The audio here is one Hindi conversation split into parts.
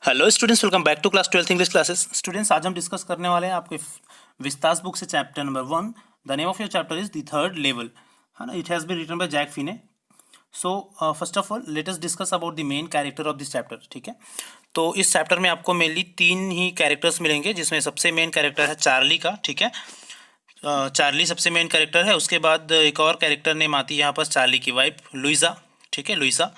Hello students, welcome back to class 12th English classes. Students, आज हम डिस्कस करने वाले हैं आपके विस्तास बुक से chapter number 1। The name of your chapter is the third level, है ना। It has been written by Jack Finney. So first of all let us discuss about the main character of this chapter. ठीक है, तो इस चैप्टर में आपको मेनली 3 ही कैरेक्टर्स मिलेंगे, जिसमें सबसे मेन कैरेक्टर है चार्ली का। ठीक है, चार्ली सबसे मेन कैरेक्टर है। उसके बाद एक और कैरेक्टर नेम आती है यहाँ पर चार्ली की वाइफ लुइसा। ठीक है, लुइसा।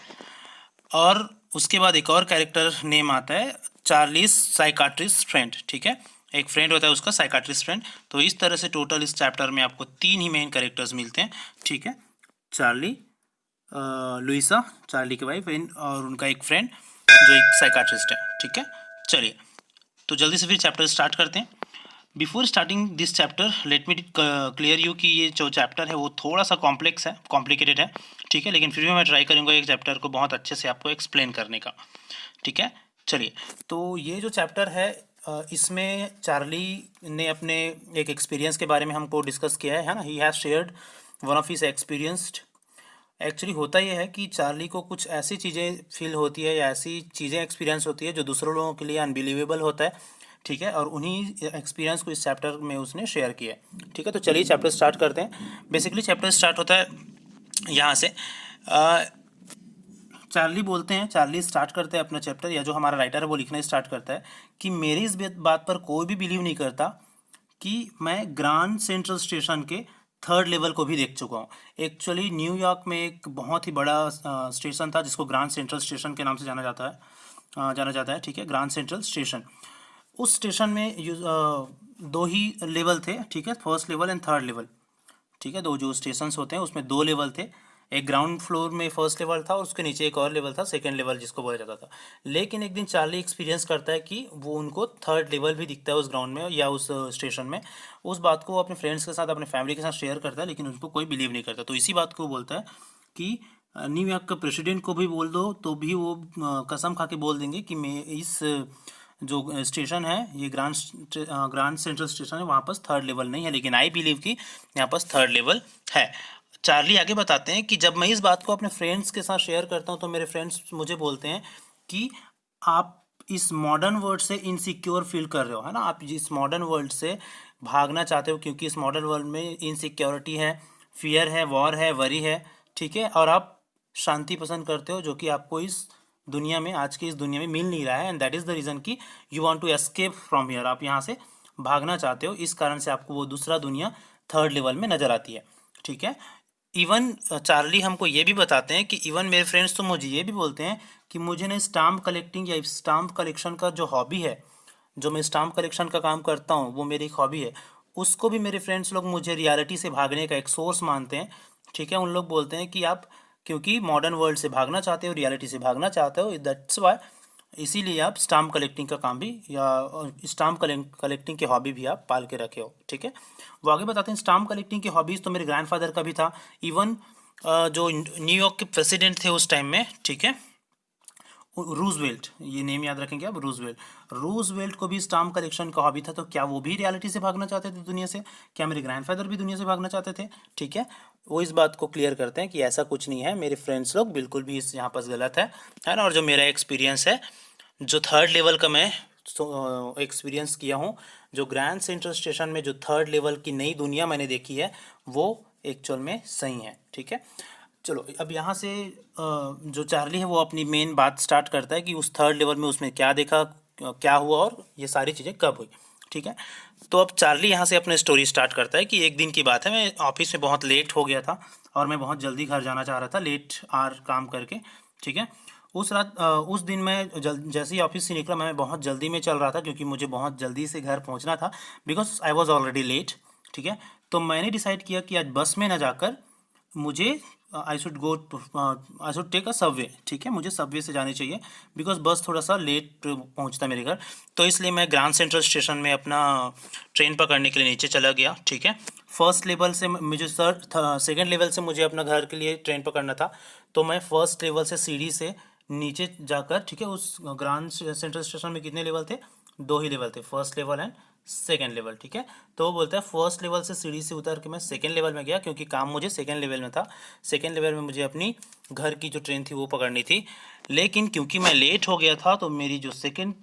और उसके बाद एक और कैरेक्टर नेम आता है चार्लीज साइकाट्रिस्ट फ्रेंड। ठीक है, एक फ्रेंड होता है उसका, साइकाट्रिस्ट फ्रेंड। तो इस तरह से टोटल इस चैप्टर में आपको 3 ही मेन कैरेक्टर्स मिलते हैं। ठीक है, चार्ली, लुइसा चार्ली की वाइफ, और उनका एक फ्रेंड जो एक साइकाट्रिस्ट है। ठीक है, चलिए तो जल्दी से फिर चैप्टर स्टार्ट करते हैं। Before starting this chapter let me clear you कि ये जो चैप्टर है वो थोड़ा सा कॉम्प्लेक्स है, कॉम्प्लिकेटेड है। ठीक है, लेकिन फिर भी मैं ट्राई करूँगा एक चैप्टर को बहुत अच्छे से आपको एक्सप्लेन करने का। ठीक है, चलिए तो ये जो चैप्टर है इसमें चार्ली ने अपने एक एक्सपीरियंस के बारे में हमको डिस्कस किया है ना। He has shared one of his experienced. Actually होता ये है कि चार्ली को कुछ ऐसी चीज़ें फील होती है या ऐसी चीज़ें एक्सपीरियंस होती है जो दूसरों लोगों के लिए अनबिलीवेबल होता है। ठीक है, और उन्हीं एक्सपीरियंस को इस चैप्टर में उसने शेयर किया है। ठीक है, तो चलिए चैप्टर स्टार्ट करते हैं। बेसिकली चैप्टर स्टार्ट होता है यहाँ से। चार्ली बोलते हैं, चार्ली स्टार्ट करते हैं अपना चैप्टर, या जो हमारा राइटर है वो लिखना स्टार्ट करता है कि मेरी इस बात पर कोई भी बिलीव नहीं करता कि मैं ग्रांड सेंट्रल स्टेशन के थर्ड लेवल को भी देख चुका हूँ। एक्चुअली न्यूयॉर्क में एक बहुत ही बड़ा स्टेशन था जिसको ग्रांड सेंट्रल स्टेशन के नाम से जाना जाता है। ठीक है, ग्रांड सेंट्रल स्टेशन। उस स्टेशन में दो ही लेवल थे। ठीक है, first level and third level. ठीक है, दो जो स्टेशंस होते हैं उसमें 2 लेवल थे। एक ग्राउंड फ्लोर में फर्स्ट लेवल था और उसके नीचे एक और लेवल था, सेकंड लेवल जिसको बोला जाता था। लेकिन एक दिन चार्ली एक्सपीरियंस करता है कि वो उनको थर्ड लेवल भी दिखता है उस ग्राउंड में या उस स्टेशन में। उस बात को वो अपने फ्रेंड्स के साथ, अपने फैमिली के साथ शेयर करता है, लेकिन उनको कोई बिलीव नहीं करता। तो इसी बात को बोलता है कि न्यूयॉर्क के प्रेसिडेंट को भी बोल दो तो भी वो कसम खा के बोल देंगे कि मैं इस जो स्टेशन है ये ग्रांड सेंट्रल स्टेशन है, वहाँ पर थर्ड लेवल नहीं है, लेकिन आई बिलीव कि यहाँ पर थर्ड लेवल है। चार्ली आगे बताते हैं कि जब मैं इस बात को अपने फ्रेंड्स के साथ शेयर करता हूँ तो मेरे फ्रेंड्स मुझे बोलते हैं कि आप इस मॉडर्न वर्ल्ड से इनसिक्योर फील कर रहे हो, है ना। आप इस मॉडर्न वर्ल्ड से भागना चाहते हो क्योंकि इस मॉडर्न वर्ल्ड में इनसिक्योरिटी है, फियर है, वॉर है, वरी है। ठीक है, और आप शांति पसंद करते हो जो कि आपको इस दुनिया में, आज की इस दुनिया में मिल नहीं रहा है। And that is the reason कि you want to escape from here. आप यहाँ से भागना चाहते हो, इस कारण से आपको वो दूसरा दुनिया थर्ड लेवल में नज़र आती है। ठीक है, इवन चार्ली हमको ये भी बताते हैं कि इवन मेरे फ्रेंड्स तो मुझे ये भी बोलते हैं कि मुझे ना स्टाम्प कलेक्टिंग या स्टाम्प कलेक्शन का जो हॉबी है, जो मैं स्टाम्प कलेक्शन का काम करता हूँ वो मेरी एक हॉबी है, उसको भी मेरे फ्रेंड्स लोग मुझे रियलिटी से भागने का एक सोर्स मानते हैं। ठीक है, उन लोग बोलते हैं कि आप क्योंकि मॉडर्न वर्ल्ड से भागना चाहते हो, रियलिटी से भागना चाहते हो, दैट्स वाई, इसीलिए आप स्टाम्प कलेक्टिंग का काम भी या स्टाम्प कलेक्टिंग की हॉबी भी आप पाल के रखे हो। ठीक है, वो आगे बताते हैं स्टाम्प कलेक्टिंग की हॉबीज़ तो मेरे ग्रैंडफादर का भी था। इवन जो न्यूयॉर्क के प्रेसिडेंट थे उस टाइम में, ठीक है, रूजवेल्ट, ये नेम याद रखेंगे आप, रूजवेल्ट को भी स्टाम्प कलेक्शन का हॉबी था। तो क्या वो भी रियलिटी से भागना चाहते थे दुनिया से? क्या मेरे ग्रैंडफादर भी दुनिया से भागना चाहते थे? ठीक है, वो इस बात को क्लियर करते हैं कि ऐसा कुछ नहीं है, मेरे फ्रेंड्स लोग बिल्कुल भी इस यहाँ पर गलत है ना। और जो मेरा एक्सपीरियंस है, जो थर्ड लेवल का मैं एक्सपीरियंस किया हूँ, जो ग्रैंड सेंट्रल स्टेशन में जो थर्ड लेवल की नई दुनिया मैंने देखी है, वो एक्चुअल में सही है। ठीक है, चलो अब यहाँ से जो चार्ली है वो अपनी मेन बात स्टार्ट करता है कि उस थर्ड लेवल में उसने क्या देखा, क्या हुआ और ये सारी चीज़ें कब हुई। ठीक है, तो अब चार्ली यहाँ से अपनी स्टोरी स्टार्ट करता है कि एक दिन की बात है, मैं ऑफिस में बहुत लेट हो गया था और मैं बहुत जल्दी घर जाना चाह रहा था, लेट आर काम करके। ठीक है, उस दिन मैं जैसे ही ऑफिस से निकला, मैं बहुत जल्दी में चल रहा था क्योंकि मुझे बहुत जल्दी से घर पहुँचना था, because I was already late. ठीक है, तो मैंने डिसाइड किया कि आज बस में ना जाकर मुझे I should take a subway. ठीक है, मुझे सबवे से जानी चाहिए बिकॉज बस थोड़ा सा लेट पहुंचता मेरे घर। तो इसलिए मैं ग्रांड सेंट्रल स्टेशन में अपना ट्रेन पकड़ने के लिए नीचे चला गया। ठीक है, फर्स्ट लेवल से मुझे सेकंड लेवल से मुझे अपना घर के लिए ट्रेन पकड़ना था, तो मैं फर्स्ट लेवल से सीढ़ी से नीचे जाकर, ठीक है, उस ग्रांड सेंट्रल स्टेशन में कितने लेवल थे? दो ही लेवल थे, first level and second level, ठीक है। तो वो बोलता है फर्स्ट लेवल से सीढ़ी से उतर के मैं सेकेंड लेवल में गया, क्योंकि काम मुझे सेकेंड लेवल में था। सेकेंड लेवल में मुझे अपनी घर की जो ट्रेन थी वो पकड़नी थी, लेकिन क्योंकि मैं लेट हो गया था तो मेरी जो सेकेंड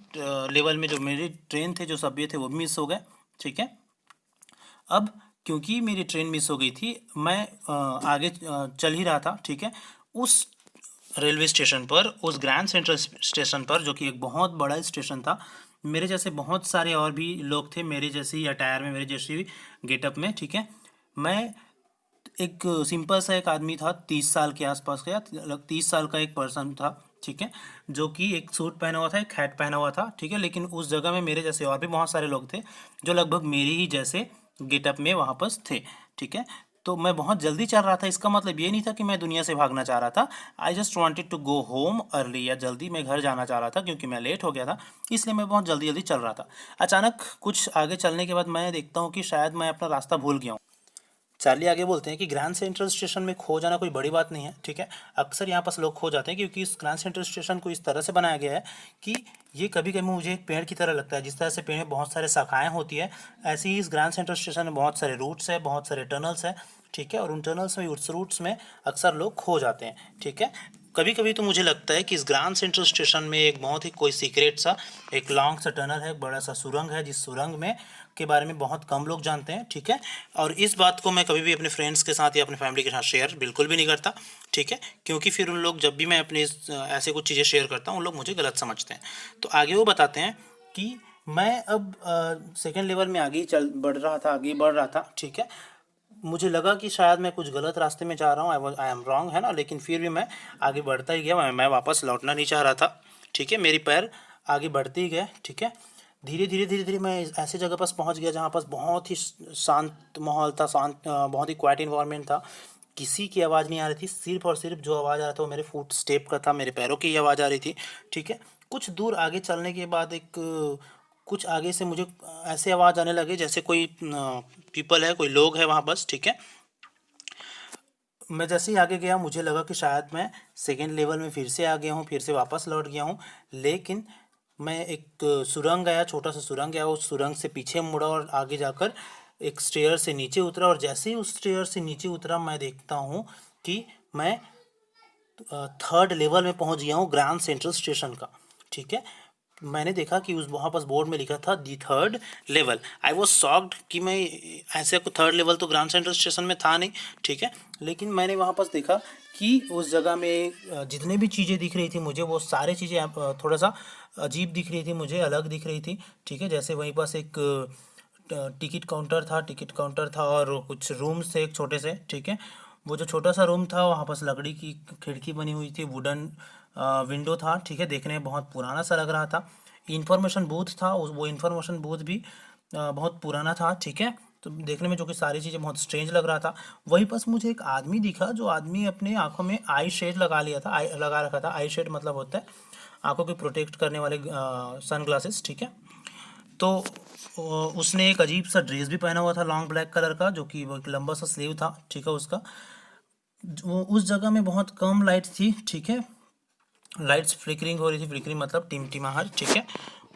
लेवल में जो मेरी ट्रेन थे, जो सभ्य थे, वो मिस हो गए, ठीक है। अब क्योंकि मेरी ट्रेन मिस हो गई थी, मैं आगे चल ही रहा था, ठीक है। उस रेलवे स्टेशन पर, उस ग्रैंड सेंट्रल स्टेशन पर, जो कि एक बहुत बड़ा स्टेशन था, मेरे जैसे बहुत सारे और भी लोग थे, मेरे जैसे ही अटायर में, मेरे जैसे गेटअप में, ठीक है। मैं एक सिंपल सा एक आदमी था, 30 साल के आसपास का, या 30 साल का एक पर्सन था, ठीक है, जो कि एक सूट पहना हुआ था, एक हैट पहना हुआ था, ठीक है। लेकिन उस जगह में मेरे जैसे और भी बहुत सारे लोग थे, जो लगभग मेरे ही जैसे गेटअप में वहाँ पर थे, ठीक है। तो मैं बहुत जल्दी चल रहा था, इसका मतलब ये नहीं था कि मैं दुनिया से भागना चाह रहा था। I just wanted to go home early, या जल्दी मैं घर जाना चाह रहा था, क्योंकि मैं लेट हो गया था, इसलिए मैं बहुत जल्दी जल्दी चल रहा था। अचानक कुछ आगे चलने के बाद मैं देखता हूँ कि शायद मैं अपना रास्ता भूल गया हूँ। चार्ली आगे बोलते हैं कि ग्रैंड सेंट्रल स्टेशन में खो जाना कोई बड़ी बात नहीं है, ठीक है। अक्सर यहाँ पास लोग खो जाते हैं, क्योंकि इस ग्रैंड सेंट्रल स्टेशन को इस तरह से बनाया गया है कि ये कभी कभी मुझे एक पेड़ की तरह लगता है। जिस तरह से पेड़ में बहुत सारे शाखाएं होती है, ऐसे ही इस ग्रैंड सेंट्रल स्टेशन में बहुत सारे रूट्स है, बहुत सारे टनल्स है, ठीक है। और उन टनल्स में, उस रूट्स में अक्सर लोग खो जाते हैं, ठीक है। कभी कभी तो मुझे लगता है कि इस ग्रैंड सेंट्रल स्टेशन में एक बहुत ही कोई सीक्रेट सा, एक लॉन्ग सा टनल है, एक बड़ा सा सुरंग है, जिस सुरंग में के बारे में बहुत कम लोग जानते हैं, ठीक है। और इस बात को मैं कभी भी अपने फ्रेंड्स के साथ या अपने फैमिली के साथ शेयर बिल्कुल भी नहीं करता, ठीक है, क्योंकि फिर उन लोग, जब भी मैं अपने ऐसे कुछ चीज़ें शेयर करता हूँ, उन लोग मुझे गलत समझते हैं। तो आगे वो बताते हैं कि मैं अब सेकेंड लेवल में आगे चल बढ़ रहा था, आगे बढ़ रहा था, ठीक है। मुझे लगा कि शायद मैं कुछ गलत रास्ते में जा रहा हूँ, आई एम रॉन्ग, है ना, लेकिन फिर भी मैं आगे बढ़ता ही गया। मैं वापस लौटना नहीं चाह रहा था, ठीक है। मेरी पैर आगे बढ़ते ही गए, ठीक है। धीरे धीरे धीरे धीरे मैं ऐसे जगह पास पहुँच गया जहाँ पास बहुत ही शांत माहौल था, शांत, बहुत ही क्वाइट इन्वायरमेंट था। किसी की आवाज़ नहीं आ रही थी, सिर्फ और सिर्फ जो आवाज़ आ रहा था वो मेरे फुट स्टेप का था, मेरे पैरों की आवाज़ आ रही थी, ठीक है। कुछ दूर आगे चलने के बाद कुछ आगे से मुझे ऐसे आवाज़ आने लगे जैसे कोई पीपल है, कोई लोग है वहाँ बस, ठीक है। मैं जैसे ही आगे गया, मुझे लगा कि शायद मैं सेकेंड लेवल में फिर से आ गया हूँ, फिर से वापस लौट गया हूँ। लेकिन मैं एक सुरंग गया, छोटा सा सुरंग गया, उस सुरंग से पीछे मुड़ा और आगे जाकर एक स्टेयर से नीचे उतरा। और जैसे ही उस स्टेयर से नीचे उतरा, मैं देखता हूँ कि मैं थर्ड लेवल में पहुँच गया हूँ ग्रैंड सेंट्रल स्टेशन का, ठीक है। मैंने देखा कि उस वहाँ पास बोर्ड में लिखा था दी third level. I was shocked कि मैं ऐसे को थर्ड लेवल तो ग्रैंड सेंट्रल स्टेशन में था नहीं, ठीक है। लेकिन मैंने वहाँ पास देखा कि उस जगह में जितने भी चीज़ें दिख रही थी मुझे, वो सारी चीज़ें थोड़ा सा अजीब दिख रही थी मुझे, अलग दिख रही थी, ठीक है। जैसे वहीं पास एक टिकट काउंटर था और कुछ रूम्स थे एक छोटे से, ठीक है। वो जो छोटा सा रूम था, वहाँ पास लकड़ी की खिड़की बनी हुई थी, वुडन विंडो था, ठीक है। देखने में बहुत पुराना सा लग रहा था। इंफॉर्मेशन बूथ था, वो इंफॉर्मेशन बूथ भी बहुत पुराना था, ठीक है। तो देखने में जो कि सारी चीज़ें बहुत स्ट्रेंज लग रहा था। वहीं पास मुझे एक आदमी दिखा, जो आदमी अपने आंखों में आई शेड लगा लिया था, लगा रखा था। आई शेड मतलब होता है आंखों को प्रोटेक्ट करने वाले सन ग्लासेस, ठीक है। तो उसने एक अजीब सा ड्रेस भी पहना हुआ था, लॉन्ग ब्लैक कलर का, जो कि वो एक लंबा सा स्लीव था, ठीक है उसका। वो उस जगह में बहुत कम लाइट थी, ठीक है। लाइट्स फ्लिकरिंग हो रही थी, फ्लिकरिंग मतलब टिमटिमाहट, ठीक है।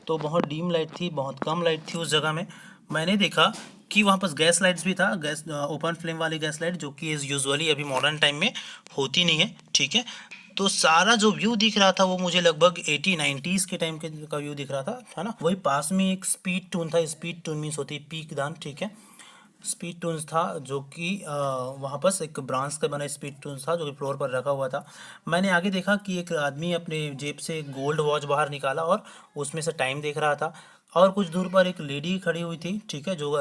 तो बहुत डीम लाइट थी, बहुत कम लाइट थी उस जगह में। मैंने देखा कि वहाँ पास गैस लाइट्स भी था, गैस ओपन फ्लेम वाली गैस लाइट, जो कि यूजुअली अभी मॉडर्न टाइम में होती नहीं है, ठीक है। तो सारा जो व्यू दिख रहा था वो मुझे लगभग 80-90s के टाइम के का व्यू दिख रहा था, है ना। वही पास में एक स्पीड टून था, स्पीड टून मीन्स होती है पीक दान, ठीक है। स्पीड टून्स था, जो कि वहाँ पर एक ब्रांच का बना स्पीड टून्स था, जो कि फ्लोर पर रखा हुआ था। मैंने आगे देखा कि एक आदमी अपने जेब से गोल्ड वॉच बाहर निकाला और उसमें से टाइम देख रहा था। और कुछ दूर पर एक लेडी खड़ी हुई थी, ठीक है, जो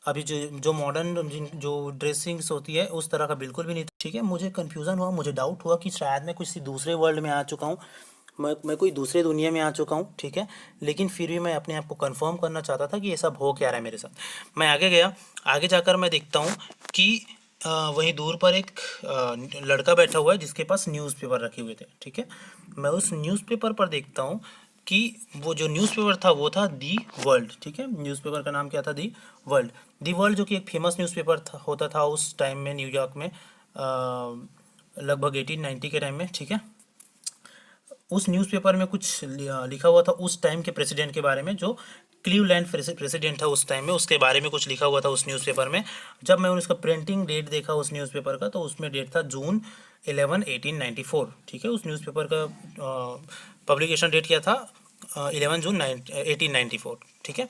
अभी जो जो मॉडर्न जो ड्रेसिंग्स होती है उस तरह का बिल्कुल भी नहीं था, ठीक है। मुझे कन्फ्यूज़न हुआ, मुझे डाउट हुआ कि शायद मैं किसी दूसरे वर्ल्ड में आ चुका हूँ, मैं कोई दूसरे दुनिया में आ चुका हूँ, ठीक है। लेकिन फिर भी मैं अपने आप को कंफर्म करना चाहता था कि ये सब हो क्या रहा है मेरे साथ। मैं आगे गया, आगे जाकर मैं देखता हूँ कि वहीं दूर पर एक लड़का बैठा हुआ है, जिसके पास न्यूज़पेपर रखे हुए थे, ठीक है। मैं उस न्यूज़पेपर पर देखता हूँ कि वो जो न्यूज़पेपर था वो था दी वर्ल्ड, ठीक है। न्यूज़पेपर का नाम क्या था? The world. दी वर्ल्ड जो कि एक फेमस न्यूज़पेपर होता था उस टाइम में न्यूयॉर्क में, लगभग 1890 के टाइम में, ठीक है। उस न्यूज़पेपर में कुछ लिखा हुआ था उस टाइम के प्रेसिडेंट के बारे में, जो क्लीवलैंड प्रेसिडेंट था उस टाइम में, उसके बारे में कुछ लिखा हुआ था उस न्यूज़पेपर में। जब मैं उसका प्रिंटिंग डेट देखा उस न्यूज़पेपर का, तो उसमें डेट था जून 11 1894। ठीक है, उस न्यूज़पेपर का पब्लिकेशन डेट क्या था, 11 जून 1894। ठीक है,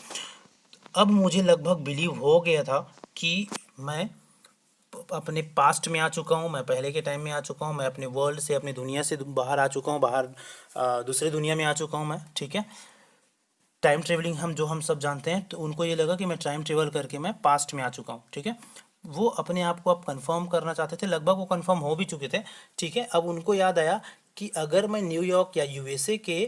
अब मुझे लगभग बिलीव हो गया था कि मैं अपने पास्ट में आ चुका हूँ, मैं पहले के टाइम में आ चुका हूँ, मैं अपने वर्ल्ड से, अपनी दुनिया से बाहर आ चुका हूँ, बाहर दूसरी दुनिया में आ चुका हूँ मैं। ठीक है, टाइम ट्रेवलिंग हम सब जानते हैं, तो उनको ये लगा कि मैं टाइम ट्रेवल करके मैं पास्ट में आ चुका हूँ। ठीक है, वो अपने आप को अब कंफर्म करना चाहते थे, लगभग वो कंफर्म हो भी चुके थे। ठीक है, अब उनको याद आया कि अगर मैं न्यूयॉर्क या यूएसए के,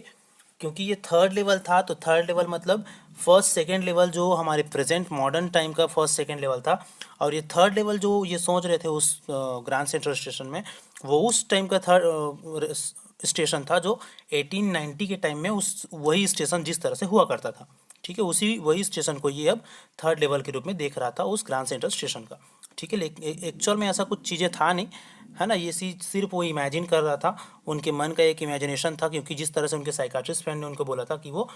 क्योंकि ये थर्ड लेवल था, तो थर्ड लेवल मतलब फर्स्ट सेकंड लेवल जो हमारे प्रेजेंट मॉडर्न टाइम का फर्स्ट सेकंड लेवल था, और ये थर्ड लेवल जो ये सोच रहे थे उस ग्रैंड सेंट्रल स्टेशन में, वो उस टाइम का थर्ड स्टेशन था जो 1890 के टाइम में उस वही स्टेशन जिस तरह से हुआ करता था। ठीक है, उसी वही स्टेशन को ये अब थर्ड लेवल के रूप में देख रहा था उस ग्रैंड सेंट्रल स्टेशन का। ठीक है, लेकिन एक्चुअल में ऐसा कुछ चीज़ें था नहीं, है ना, ये सिर्फ वो इमेजिन कर रहा था, उनके मन का एक इमेजिनेशन था, क्योंकि जिस तरह से उनके साइकाट्रिस्ट फ्रेंड ने उनको बोला था कि वो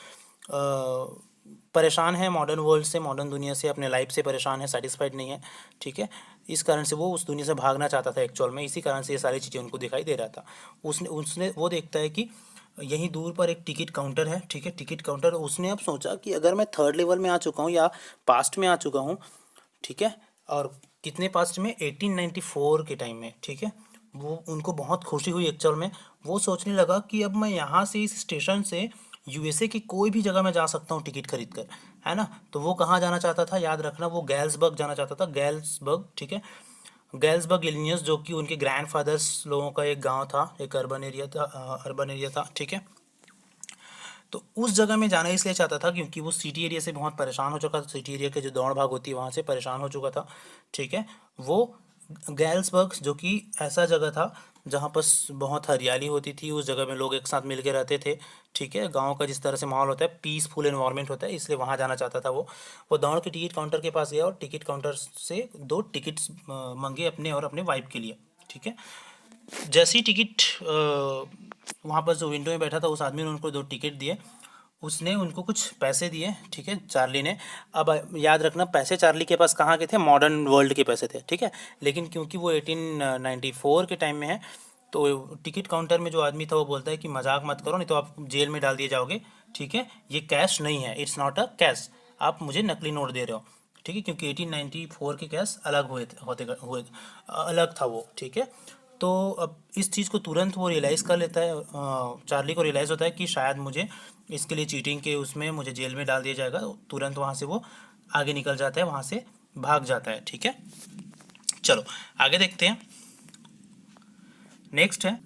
परेशान है मॉडर्न वर्ल्ड से, मॉडर्न दुनिया से, अपने लाइफ से परेशान है, सेटिस्फाइड नहीं है। ठीक है, इस कारण से वो उस दुनिया से भागना चाहता था एक्चुअल में, इसी कारण से ये सारी चीज़ें उनको दिखाई दे रहा था। उसने उसने वो देखता है कि यहीं दूर पर एक टिकट काउंटर है। ठीक है, टिकट काउंटर, उसने अब सोचा कि अगर मैं थर्ड लेवल में आ चुका हूँ या पास्ट में आ चुका हूँ, ठीक है, और कितने पास्ट में, 1894 के टाइम में। ठीक है, वो उनको बहुत खुशी हुई एक्चुअल में। वो सोचने लगा कि अब मैं यहाँ से इस स्टेशन से यूएसए की कोई भी जगह में जा सकता हूँ टिकट खरीद कर, है ना। तो वो कहाँ जाना चाहता था, याद रखना, वो गैल्सबर्ग जाना चाहता था, गैल्सबर्ग। ठीक है, गैल्सबर्ग इलिनियस, जो कि उनके ग्रैंडफादर्स लोगों का एक गांव था, एक अर्बन एरिया था, अर्बन एरिया था। ठीक है, तो उस जगह में जाना इसलिए चाहता था क्योंकि वो सिटी एरिया से बहुत परेशान हो चुका था, सिटी एरिया के जो दौड़ भाग होती है वहाँ से परेशान हो चुका था। ठीक है, वो गैल्सबर्ग जो कि ऐसा जगह था जहाँ पर बहुत हरियाली होती थी, उस जगह में लोग एक साथ मिल के रहते थे। ठीक है, गांव का जिस तरह से माहौल होता है, पीसफुल एनवायरनमेंट होता है, इसलिए वहाँ जाना चाहता था वो दौड़ के टिकट काउंटर के पास गया और टिकट काउंटर से 2 टिकट्स मांगे अपने और अपने वाइफ के लिए। ठीक है, जैसे ही टिकट वहाँ पर जो विंडो में बैठा था उस आदमी ने उनको 2 टिकट दिए, उसने उनको कुछ पैसे दिए। ठीक है, चार्ली ने। अब याद रखना, पैसे चार्ली के पास कहाँ के थे, मॉडर्न वर्ल्ड के पैसे थे। ठीक है, लेकिन क्योंकि वो 1894 के टाइम में है, तो टिकट काउंटर में जो आदमी था वो बोलता है कि मजाक मत करो, नहीं तो आप जेल में डाल दिए जाओगे। ठीक है, ये कैश नहीं है, इट्स नॉट अ कैश, आप मुझे नकली नोट दे रहे हो। ठीक है, क्योंकि 1894 के कैश अलग अलग था वो। ठीक है, तो अब इस चीज़ को तुरंत वो रियलाइज़ कर लेता है, चार्ली को रियलाइज़ होता है कि शायद मुझे इसके लिए चीटिंग के उसमें मुझे जेल में डाल दिया जाएगा। तुरंत वहाँ से वो आगे निकल जाता है, वहाँ से भाग जाता है। ठीक है, चलो आगे देखते हैं। नेक्स्ट है,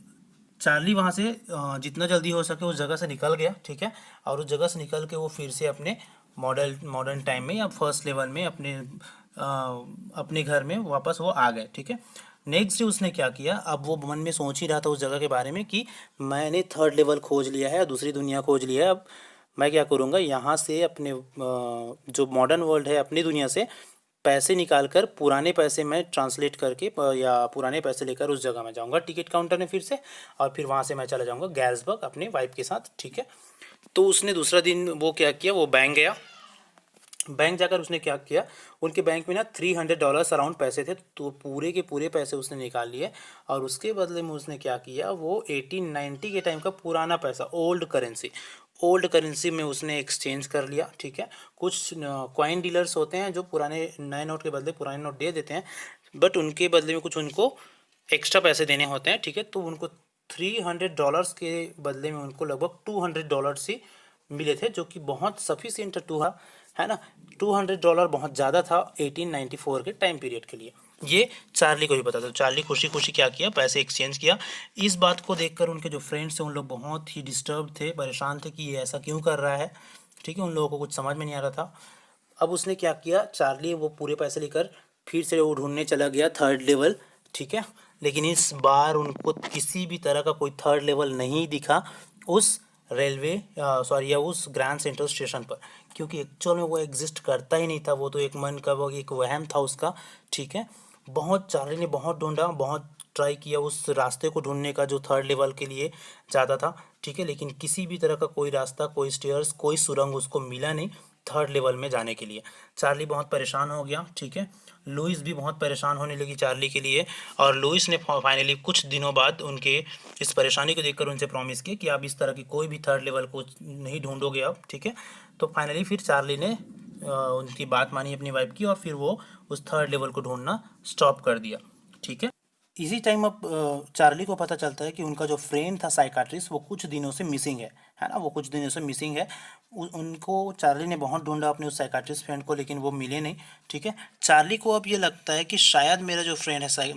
चार्ली वहाँ से जितना जल्दी हो सके उस जगह से निकल गया। ठीक है, और उस जगह से निकल के वो फिर से अपने मॉडर्न टाइम में या फर्स्ट लेवल में अपने घर में वापस वो आ गए। ठीक है, नेक्स्ट डे उसने क्या किया, अब वो मन में सोच ही रहा था उस जगह के बारे में कि मैंने थर्ड लेवल खोज लिया है, दूसरी दुनिया खोज लिया है, अब मैं क्या करूँगा, यहाँ से अपने जो मॉडर्न वर्ल्ड है अपनी दुनिया से पैसे निकाल कर पुराने पैसे मैं ट्रांसलेट करके या पुराने पैसे लेकर उस जगह में जाऊंगा टिकट काउंटर में फिर से, और फिर वहाँ से मैं चला जाऊंगा गैल्सबर्ग अपने वाइफ के साथ। ठीक है, तो उसने दूसरा दिन वो क्या किया, वो बैंक गया। बैंक जाकर उसने क्या किया, उनके बैंक में ना $300 अराउंड पैसे थे, तो पूरे के पूरे पैसे उसने निकाल लिए, और उसके बदले में उसने क्या किया, वो 1890 के टाइम का पुराना पैसा, ओल्ड करेंसी में उसने एक्सचेंज कर लिया। ठीक है, कुछ कॉइन डीलर्स होते हैं जो पुराने नए नोट के बदले पुराने नोट दे देते हैं, बट उनके बदले में कुछ उनको एक्स्ट्रा पैसे देने होते हैं। ठीक है, तो उनको $300 के बदले में उनको लगभग $200 ही मिले थे, जो कि बहुत सफिशिएंट टू है ना। $200 बहुत ज़्यादा था 1894 के टाइम पीरियड के लिए। ये चार्ली को भी पता था, चार्ली खुशी खुशी क्या किया, पैसे एक्सचेंज किया। इस बात को देखकर उनके जो फ्रेंड्स थे उन लोग बहुत ही डिस्टर्ब थे, परेशान थे कि ये ऐसा क्यों कर रहा है। ठीक है, उन लोगों को कुछ समझ में नहीं आ रहा था। अब उसने क्या किया, चार्ली वो पूरे पैसे लेकर फिर से वो ढूंढने चला गया थर्ड लेवल। ठीक है, लेकिन इस बार उनको किसी भी तरह का कोई थर्ड लेवल नहीं दिखा उस रेलवे सॉरी या उस ग्रैंड सेंट्रल स्टेशन पर, क्योंकि एक्चुअल में वो एग्जिस्ट करता ही नहीं था, वो तो एक मन का वो एक वहम था उसका। ठीक है, बहुत चार्ली ने बहुत ढूंढा, बहुत ट्राई किया उस रास्ते को ढूंढने का जो थर्ड लेवल के लिए जाता था, ठीक है, लेकिन किसी भी तरह का कोई रास्ता, कोई स्टेयर्स, कोई सुरंग उसको मिला नहीं थर्ड लेवल में जाने के लिए। चार्ली बहुत परेशान हो गया, ठीक है। लुइस भी बहुत परेशान होने लगी चार्ली के लिए, और लुइस ने फाइनली कुछ दिनों बाद उनके इस परेशानी को देखकर उनसे प्रॉमिस किया कि आप इस तरह की कोई भी थर्ड लेवल को नहीं ढूंढोगे अब, ठीक है। तो फाइनली फिर चार्ली ने उनकी बात मानी अपनी वाइफ की, और फिर वो उस थर्ड लेवल को ढूंढना स्टॉप कर दिया, ठीक है। इसी टाइम अब चार्ली को पता चलता है कि उनका जो फ्रेंड था साइकाट्रिस्ट वो कुछ दिनों से मिसिंग है ना, वो कुछ दिनों से मिसिंग है। उनको चार्ली ने बहुत ढूंढा अपने उस साइकाट्रिस्ट फ्रेंड को, लेकिन वो मिले नहीं, ठीक है। चार्ली को अब ये लगता है कि शायद मेरा जो फ्रेंड है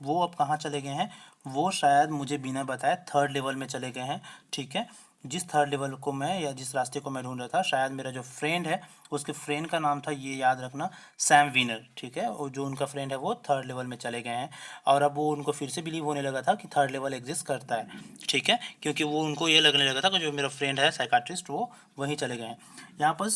वो अब कहाँ चले गए हैं, वो शायद मुझे बिना बताए थर्ड लेवल में चले गए हैं, ठीक है। जिस थर्ड लेवल को मैं, या जिस रास्ते को मैं ढूंढ रहा था, शायद मेरा जो फ्रेंड है उसके फ्रेंड का नाम था, ये याद रखना, सैम वीनर, ठीक है। और जो उनका फ्रेंड है वो थर्ड लेवल में चले गए हैं, और अब वो उनको फिर से बिलीव होने लगा था कि थर्ड लेवल एग्जिस्ट करता है, ठीक है, क्योंकि वो उनको ये लगने लगा था कि जो मेरा फ्रेंड है साइकाट्रिस्ट वो वहीं चले गए हैं। यहाँ पर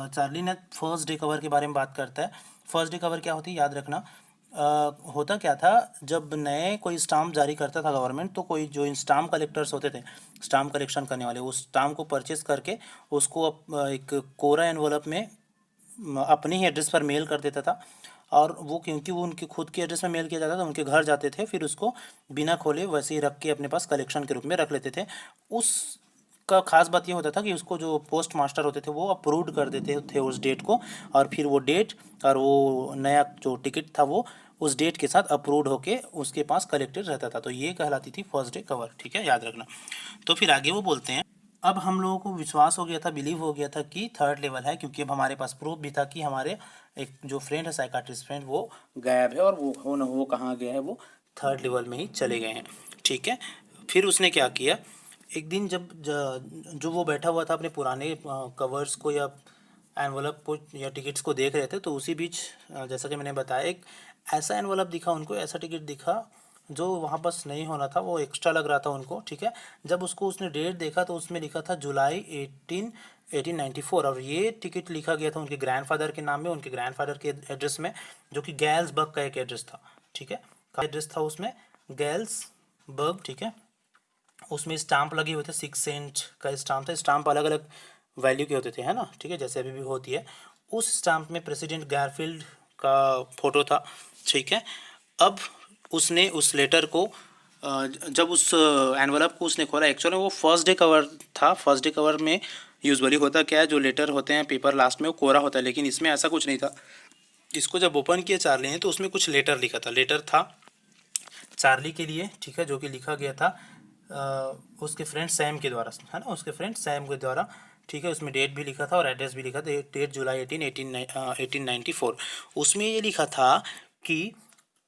चार्ली ने फर्स्ट डे कवर के बारे में बात करता है। फर्स्ट डे कवर क्या होती है याद रखना। होता क्या था, जब नए कोई स्टाम्प जारी करता था गवर्नमेंट, तो कोई जो स्टाम्प कलेक्टर्स होते थे, स्टाम्प कलेक्शन करने वाले, उस स्टाम्प को परचेस करके उसको एक कोरा एनवलप में अपने ही एड्रेस पर मेल कर देता था। और वो क्योंकि वो उनके खुद के एड्रेस में मेल किया जाता था, उनके घर जाते थे, फिर उसको बिना खोले वैसे ही रख के अपने पास कलेक्शन के रूप में रख लेते थे। उस का खास बात ये होता था कि उसको जो पोस्ट मास्टर होते थे वो अप्रूव कर देते थे उस डेट को, और फिर वो डेट और वो नया जो टिकट था वो उस डेट के साथ अप्रूव्ड होके उसके पास कलेक्टेड रहता था। तो ये कहलाती थी फर्स्ट डे कवर, ठीक है, याद रखना। तो फिर आगे वो बोलते हैं, अब हम लोगों को विश्वास हो गया था, बिलीव हो गया था कि थर्ड लेवल है, क्योंकि अब हमारे पास प्रूफ भी था कि हमारे एक जो फ्रेंड है साइकाट्रिस्ट फ्रेंड वो गायब है, और वो कहाँ गया है, वो थर्ड लेवल में ही चले गए हैं, ठीक है। फिर उसने क्या किया, एक दिन जब जो वो बैठा हुआ था अपने पुराने कवर्स को या एनवलप को या टिकट्स को देख रहे थे, तो उसी बीच जैसा कि मैंने बताया, एक ऐसा एनवलप दिखा उनको, ऐसा टिकट दिखा जो वहाँ बस नहीं होना था, वो एक्स्ट्रा लग रहा था उनको, ठीक है। जब उसको उसने डेट देखा तो उसमें लिखा था जुलाई 1894, और ये टिकट लिखा गया था उनके ग्रैंडफादर के नाम में, उनके ग्रैंडफादर के एड्रेस में, जो कि गैल्सबर्ग का एक एड्रेस था, ठीक है। का एड्रेस था उसमें गैल्सबर्ग, ठीक है। उसमें स्टाम्प लगे हुए थे, 6 सेंट का स्टाम्प था। स्टाम्प अलग अलग वैल्यू के होते थे, है ना, ठीक है, जैसे अभी भी होती है। उस स्टाम्प में प्रेसिडेंट गारफील्ड का फोटो था, ठीक है। अब उसने उस लेटर को जब उस एनवलप को उसने खोला, एक्चुअली वो फर्स्ट डे कवर था। फर्स्ट डे कवर में यूजुअली होता क्या है, जो लेटर होते हैं पेपर लास्ट में वो कोरा होता है, लेकिन इसमें ऐसा कुछ नहीं था। इसको जब ओपन किया चार्ली ने तो उसमें कुछ लेटर लिखा था, लेटर था चार्ली के लिए, ठीक है, जो कि लिखा गया था उसके फ्रेंड सैम के द्वारा, है ना, उसके फ्रेंड सैम के द्वारा, ठीक है। उसमें डेट भी लिखा था और एड्रेस भी लिखा था, डेट जुलाई 1894। उसमें ये लिखा था कि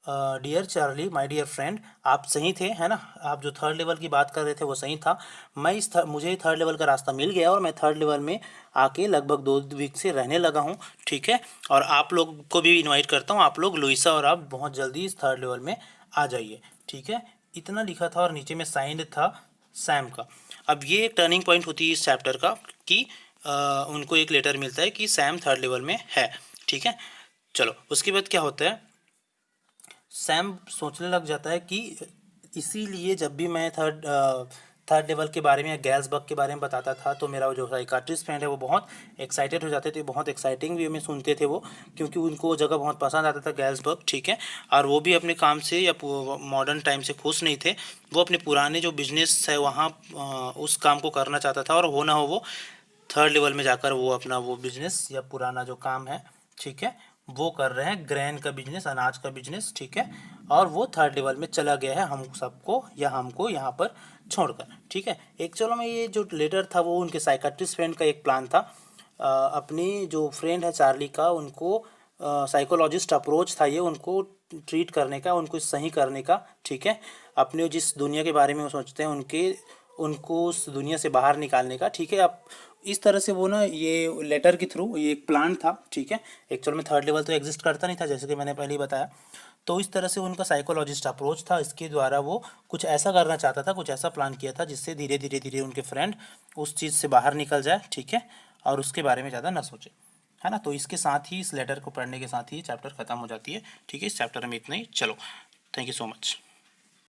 dear Charlie, my dear friend, आप सही थे, है ना, आप जो थर्ड लेवल की बात कर रहे थे वो सही था। मुझे थर्ड लेवल का रास्ता मिल गया, और मैं थर्ड लेवल में आके लगभग 2 वीक से रहने लगा हूँ, ठीक है। और आप लोग को भी इनवाइट करता हूँ, आप लोग लुइसा और आप बहुत जल्दी इस थर्ड लेवल में आ जाइए, ठीक है। इतना लिखा था, और नीचे में साइंड था सैम का। अब ये एक टर्निंग पॉइंट होती है इस चैप्टर का कि उनको एक लेटर मिलता है कि सैम थर्ड लेवल में है, ठीक है। चलो, उसके बाद क्या होता है, सैम सोचने लग जाता है कि इसीलिए जब भी मैं थर्ड लेवल के बारे में या गैल्सबर्ग के बारे में बताता था, तो मेरा जो साइकाट्रिस्ट फ्रेंड है वो बहुत एक्साइटेड हो जाते थे, बहुत एक्साइटिंग वे में सुनते थे वो, क्योंकि उनको वो जगह बहुत पसंद आता था गैल्सबर्ग, ठीक है। और वो भी अपने काम से या मॉडर्न टाइम से खुश नहीं थे, वो अपने पुराने जो बिजनेस है वहाँ उस काम को करना चाहता था, और हो ना हो वो थर्ड लेवल में जाकर वो अपना वो बिजनेस या पुराना जो काम है, ठीक है, वो कर रहे हैं, ग्रेन का बिजनेस, अनाज का बिजनेस, ठीक है। और वो थर्ड लेवल में चला गया है हम सबको या हमको यहाँ पर छोड़कर, ठीक है। एक चलो, मैं ये जो लेटर था वो उनके साइकाट्रिस्ट फ्रेंड का एक प्लान था, अपनी जो फ्रेंड है चार्ली का, उनको साइकोलॉजिस्ट अप्रोच था ये, उनको ट्रीट करने का, उनको सही करने का, ठीक है। अपने जिस दुनिया के बारे में वो सोचते हैं उनको उस दुनिया से बाहर निकालने का, ठीक है। अब इस तरह से वो ना, ये लेटर के थ्रू ये एक प्लान था, ठीक है। एक्चुअल में थर्ड लेवल तो एग्जिस्ट करता नहीं था, जैसे कि मैंने पहले ही बताया। तो इस तरह से उनका साइकोलॉजिस्ट अप्रोच था, इसके द्वारा वो कुछ ऐसा करना चाहता था, कुछ ऐसा प्लान किया था जिससे धीरे धीरे धीरे उनके फ्रेंड उस चीज़ से बाहर निकल जाए, ठीक है, और उसके बारे में ज़्यादा ना सोचे, है ना। तो इसके साथ ही, इस लेटर को पढ़ने के साथ ही चैप्टर खत्म हो जाती है, ठीक है। इस चैप्टर में इतना ही। चलो, थैंक यू सो मच।